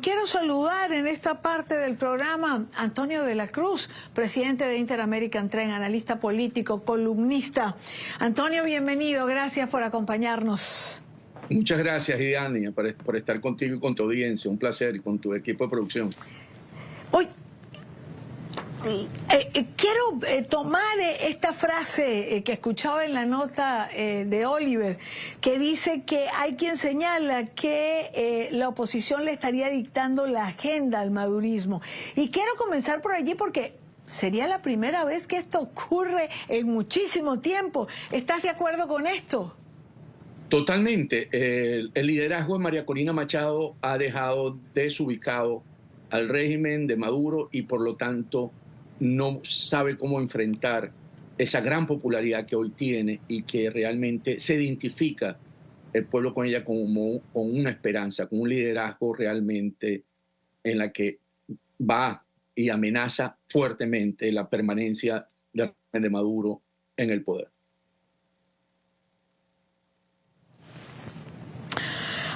Quiero saludar en esta parte del programa a Antonio de la Cruz, presidente de Interamerican Trend, analista político, columnista. Antonio, bienvenido, gracias por acompañarnos. Muchas gracias, Idiana, por estar contigo y con tu audiencia. Un placer, y con tu equipo de producción. Hoy quiero tomar esta frase que escuchaba en la nota de Oliver, que dice que hay quien señala que la oposición le estaría dictando la agenda al madurismo. Y quiero comenzar por allí porque sería la primera vez que esto ocurre en muchísimo tiempo. ¿Estás de acuerdo con esto? Totalmente. El liderazgo de María Corina Machado ha dejado desubicado al régimen de Maduro y por lo tanto no sabe cómo enfrentar esa gran popularidad que hoy tiene y que realmente se identifica el pueblo con ella como con una esperanza, con un liderazgo realmente en la que va y amenaza fuertemente la permanencia del régimen de Maduro en el poder.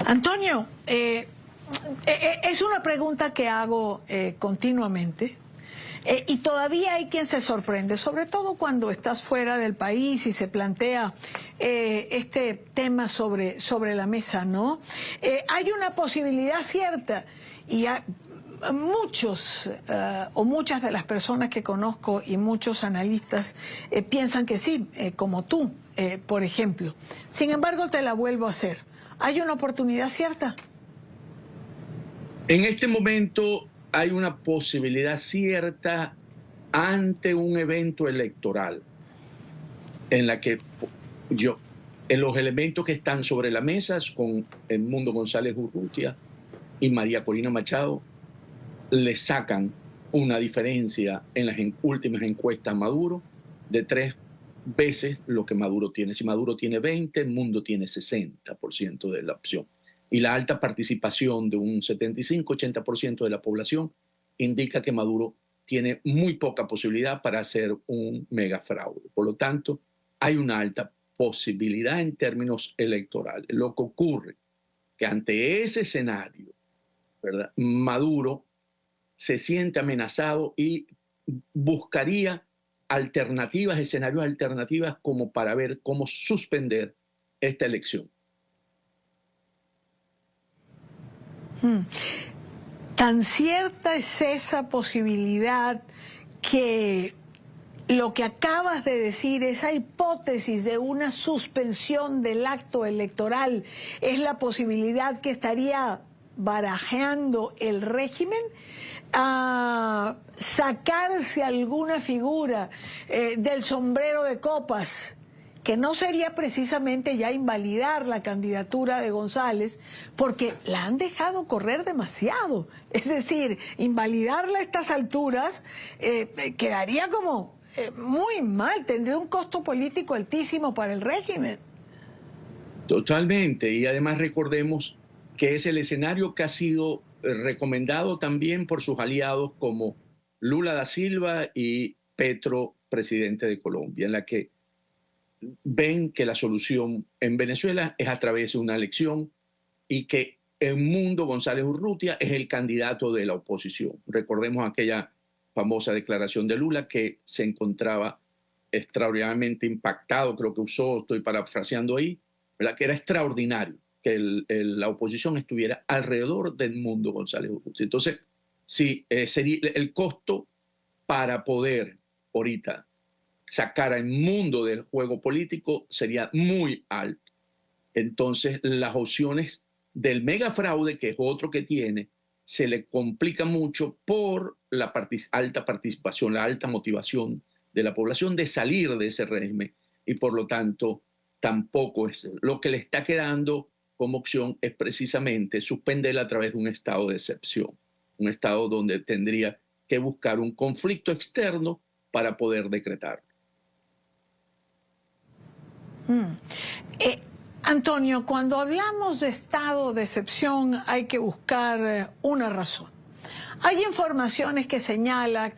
Antonio, es una pregunta que hago continuamente. Y todavía hay quien se sorprende, sobre todo cuando estás fuera del país y se plantea este tema sobre la mesa, ¿no? Hay una posibilidad cierta y muchos o muchas de las personas que conozco y muchos analistas piensan que sí, como tú, por ejemplo. Sin embargo, te la vuelvo a hacer. ¿Hay una oportunidad cierta? En este momento hay una posibilidad cierta ante un evento electoral en la que en los elementos que están sobre la mesa con Edmundo González Urrutia y María Corina Machado le sacan una diferencia en las últimas encuestas a Maduro de 3 veces lo que Maduro tiene. Si Maduro tiene 20, Edmundo tiene 60% de la opción. Y la alta participación de un 75-80% de la población indica que Maduro tiene muy poca posibilidad para hacer un megafraude. Por lo tanto, hay una alta posibilidad en términos electorales. Lo que ocurre que ante ese escenario, ¿verdad?, Maduro se siente amenazado y buscaría alternativas, escenarios alternativas como para ver cómo suspender esta elección. Tan cierta es esa posibilidad que lo que acabas de decir, esa hipótesis de una suspensión del acto electoral, es la posibilidad que estaría barajeando el régimen a sacarse alguna figura del sombrero de copas, que no sería precisamente ya invalidar la candidatura de González, porque la han dejado correr demasiado. Es decir, invalidarla a estas alturas quedaría como muy mal, tendría un costo político altísimo para el régimen. Totalmente, y además recordemos que es el escenario que ha sido recomendado también por sus aliados como Lula da Silva y Petro, presidente de Colombia, en la que ven que la solución en Venezuela es a través de una elección y que Edmundo González Urrutia es el candidato de la oposición. Recordemos aquella famosa declaración de Lula que se encontraba extraordinariamente impactado, creo que usó, estoy parafraseando ahí, ¿verdad?, que era extraordinario que la oposición estuviera alrededor de Edmundo González Urrutia. Entonces, sí, sería el costo para poder ahorita sacar al mundo del juego político sería muy alto. Entonces, las opciones del megafraude, que es otro que tiene, se le complica mucho por la alta participación, la alta motivación de la población de salir de ese régimen y por lo tanto tampoco es lo que le está quedando como opción es precisamente suspenderla a través de un estado de excepción, un estado donde tendría que buscar un conflicto externo para poder decretarlo. Antonio, cuando hablamos de estado de excepción hay que buscar una razón. Hay informaciones que señalan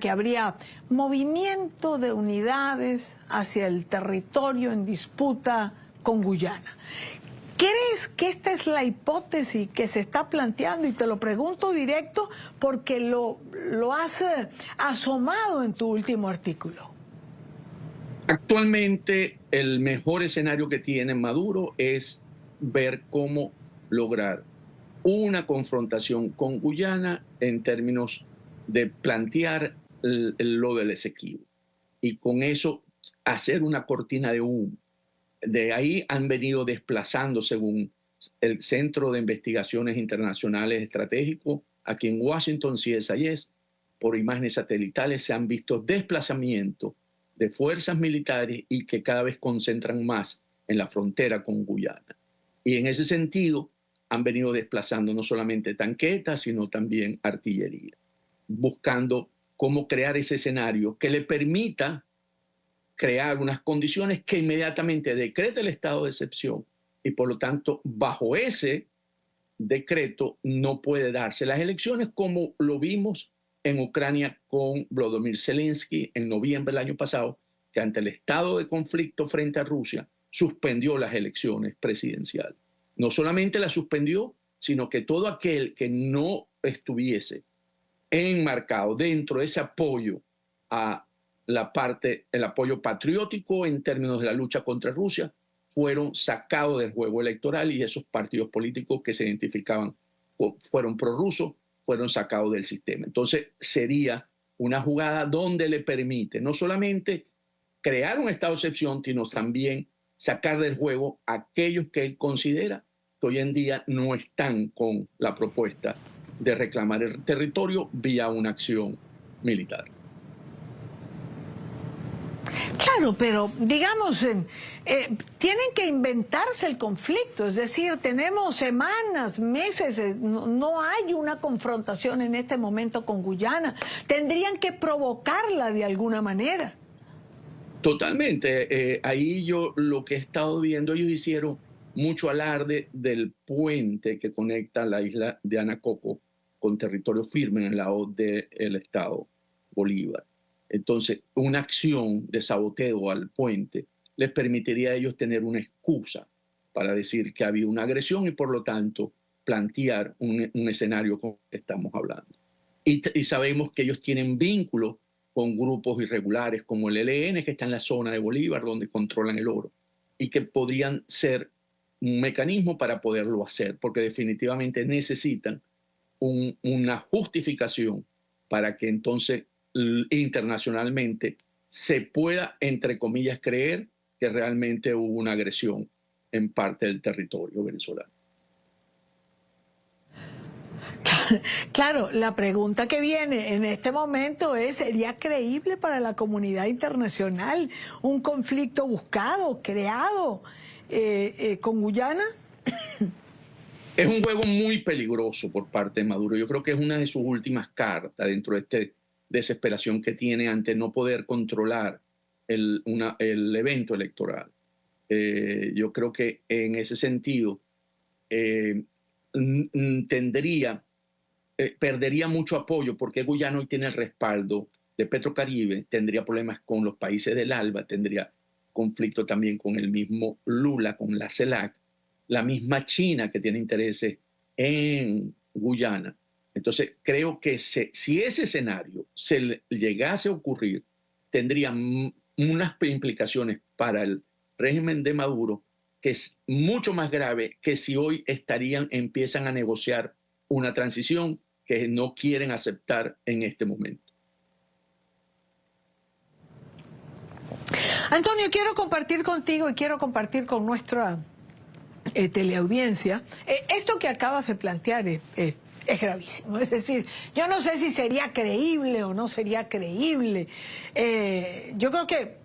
que habría movimiento de unidades hacia el territorio en disputa con Guyana. ¿Crees que esta es la hipótesis que se está planteando? Y te lo pregunto directo porque lo has asomado en tu último artículo. Actualmente el mejor escenario que tiene Maduro es ver cómo lograr una confrontación con Guyana en términos de plantear lo del Esequibo y con eso hacer una cortina de humo. De ahí han venido desplazando, según el Centro de Investigaciones Internacionales Estratégicos, aquí en Washington, CSIS, por imágenes satelitales se han visto desplazamientos de fuerzas militares y que cada vez concentran más en la frontera con Guyana. Y en ese sentido han venido desplazando no solamente tanquetas, sino también artillería, buscando cómo crear ese escenario que le permita crear unas condiciones que inmediatamente decrete el estado de excepción y por lo tanto bajo ese decreto no puede darse las elecciones como lo vimos en Ucrania con Volodymyr Zelensky en noviembre del año pasado, que ante el estado de conflicto frente a Rusia suspendió las elecciones presidenciales. No solamente las suspendió, sino que todo aquel que no estuviese enmarcado dentro de ese apoyo a el apoyo patriótico en términos de la lucha contra Rusia, fueron sacados del juego electoral y esos partidos políticos que se identificaban fueron prorrusos, fueron sacados del sistema. Entonces sería una jugada donde le permite no solamente crear un estado de excepción, sino también sacar del juego a aquellos que él considera que hoy en día no están con la propuesta de reclamar el territorio vía una acción militar. Claro, pero digamos, tienen que inventarse el conflicto, es decir, tenemos semanas, meses, no hay una confrontación en este momento con Guyana, tendrían que provocarla de alguna manera. Totalmente, ahí yo lo que he estado viendo, ellos hicieron mucho alarde del puente que conecta la isla de Anacoco con territorio firme en el lado del estado Bolívar. Entonces, una acción de saboteo al puente les permitiría a ellos tener una excusa para decir que había una agresión y por lo tanto plantear un escenario como el que estamos hablando. Y sabemos que ellos tienen vínculos con grupos irregulares como el ELN, que está en la zona de Bolívar, donde controlan el oro, y que podrían ser un mecanismo para poderlo hacer, porque definitivamente necesitan una justificación para que entonces internacionalmente se pueda, entre comillas, creer que realmente hubo una agresión en parte del territorio venezolano. Claro, la pregunta que viene en este momento es, ¿sería creíble para la comunidad internacional un conflicto buscado, creado con Guyana? Es un juego muy peligroso por parte de Maduro. Yo creo que es una de sus últimas cartas dentro de esta desesperación que tiene ante no poder controlar el evento electoral. Yo creo que en ese sentido perdería mucho apoyo porque Guyana hoy tiene el respaldo de Petrocaribe, tendría problemas con los países del ALBA, tendría conflicto también con el mismo Lula, con la CELAC, la misma China que tiene intereses en Guyana. Entonces, creo que si ese escenario se llegase a ocurrir, tendría unas implicaciones para el régimen de Maduro que es mucho más grave que si hoy empiezan a negociar una transición que no quieren aceptar en este momento. Antonio, quiero compartir contigo y quiero compartir con nuestra teleaudiencia. Esto que acabas de plantear es gravísimo. Es decir, yo no sé si sería creíble o no sería creíble. Yo creo que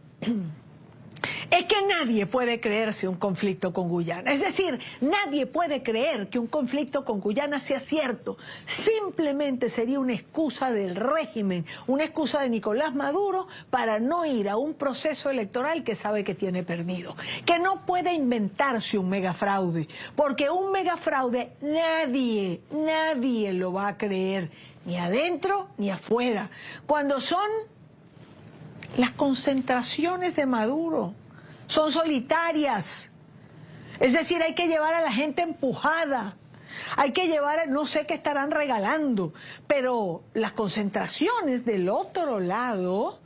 es que nadie puede creerse un conflicto con Guyana. Es decir, nadie puede creer que un conflicto con Guyana sea cierto. Simplemente sería una excusa del régimen, una excusa de Nicolás Maduro para no ir a un proceso electoral que sabe que tiene perdido. Que no puede inventarse un megafraude, porque un megafraude nadie lo va a creer, ni adentro ni afuera. Cuando son las concentraciones de Maduro, son solitarias. Es decir, hay que llevar a la gente empujada. Hay que llevar, no sé qué estarán regalando, pero las concentraciones del otro lado,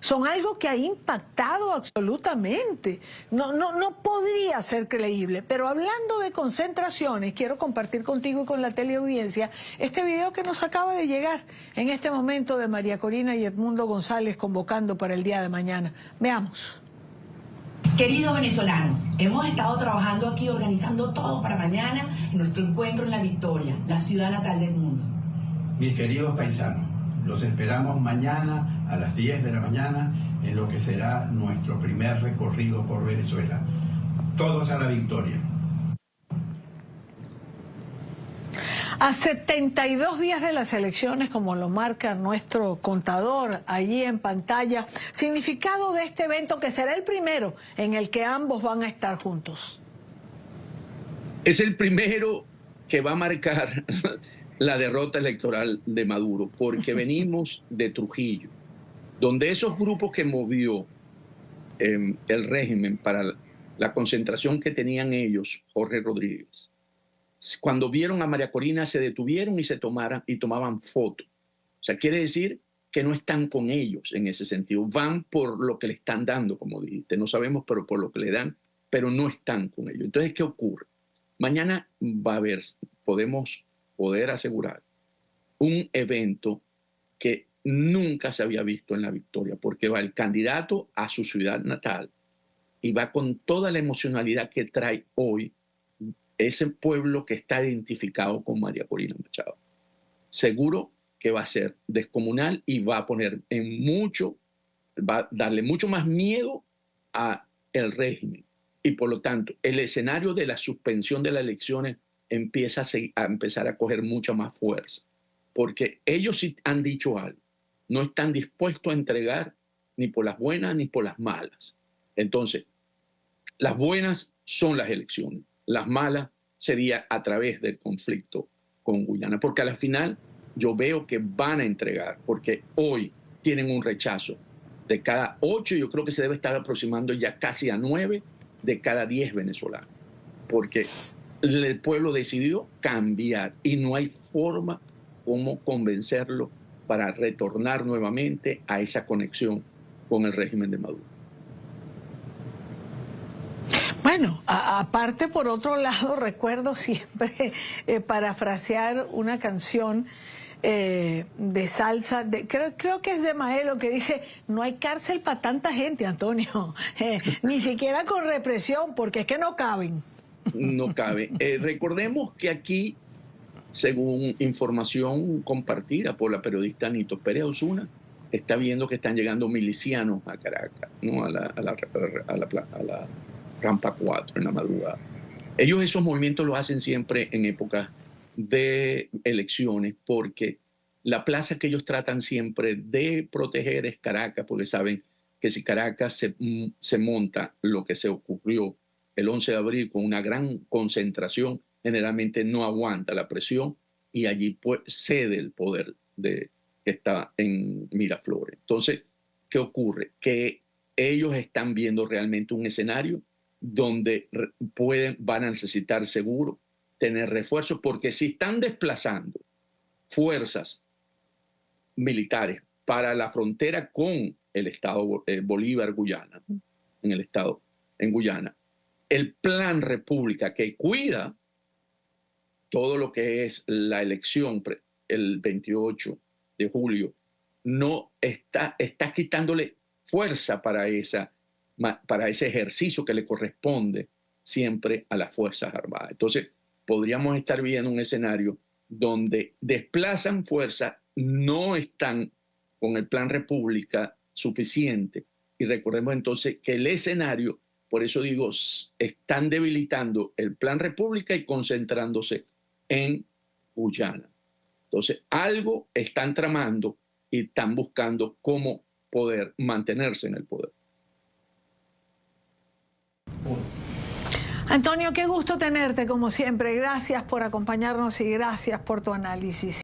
son algo que ha impactado absolutamente. No podría ser creíble. Pero hablando de concentraciones, quiero compartir contigo y con la teleaudiencia este video que nos acaba de llegar en este momento de María Corina y Edmundo González convocando para el día de mañana. Veamos. Queridos venezolanos, hemos estado trabajando aquí organizando todo para mañana en nuestro encuentro en La Victoria, la ciudad natal del mundo. Mis queridos paisanos, los esperamos mañana a las 10 de la mañana en lo que será nuestro primer recorrido por Venezuela. Todos a La Victoria. A 72 días de las elecciones, como lo marca nuestro contador allí en pantalla, significado de este evento que será el primero en el que ambos van a estar juntos. Es el primero que va a marcar la derrota electoral de Maduro, porque venimos de Trujillo, donde esos grupos que movió el régimen para la concentración que tenían ellos, Jorge Rodríguez, cuando vieron a María Corina se detuvieron y tomaban fotos. O sea, quiere decir que no están con ellos en ese sentido. Van por lo que le están dando, como dijiste. No sabemos, pero por lo que le dan, pero no están con ellos. Entonces, ¿qué ocurre? Mañana va a haber, podemos poder asegurar, un evento que nunca se había visto en La Victoria, porque va el candidato a su ciudad natal y va con toda la emocionalidad que trae hoy ese pueblo que está identificado con María Corina Machado. Seguro que va a ser descomunal y va a poner va a darle mucho más miedo a el régimen. Y por lo tanto, el escenario de la suspensión de las elecciones empieza a empezar a coger mucha más fuerza. Porque ellos sí han dicho algo. No están dispuestos a entregar ni por las buenas ni por las malas. Entonces, las buenas son las elecciones. Las malas sería a través del conflicto con Guyana, porque a la final yo veo que van a entregar, porque hoy tienen un rechazo de cada 8, yo creo que se debe estar aproximando ya casi a 9 de cada 10 venezolanos, porque el pueblo decidió cambiar y no hay forma como convencerlo para retornar nuevamente a esa conexión con el régimen de Maduro. Bueno, aparte, por otro lado, recuerdo siempre parafrasear una canción de salsa, creo que es de Maelo, que dice: no hay cárcel para tanta gente, Antonio, ni siquiera con represión, porque es que no caben. No cabe. Recordemos que aquí, según información compartida por la periodista Anito Pérez Osuna, está viendo que están llegando milicianos a Caracas, ¿no? a la Rampa 4 en la madrugada. Ellos esos movimientos los hacen siempre en épocas de elecciones, porque la plaza que ellos tratan siempre de proteger es Caracas, porque saben que si Caracas se monta lo que se ocurrió el 11 de abril con una gran concentración, generalmente no aguanta la presión y allí pues cede el poder que está en Miraflores. Entonces, ¿qué ocurre? Que ellos están viendo realmente un escenario donde van a necesitar seguro tener refuerzos, porque si están desplazando fuerzas militares para la frontera con el estado Bolívar-Guyana, en Guyana, el Plan República, que cuida todo lo que es la elección el 28 de julio, no está quitándole fuerza para ese ejercicio que le corresponde siempre a las Fuerzas Armadas. Entonces, podríamos estar viendo un escenario donde desplazan fuerza, no están con el Plan República suficiente. Y recordemos entonces que el escenario, por eso digo, están debilitando el Plan República y concentrándose en Guyana. Entonces, algo están tramando y están buscando cómo poder mantenerse en el poder. Antonio, qué gusto tenerte como siempre. Gracias por acompañarnos y gracias por tu análisis.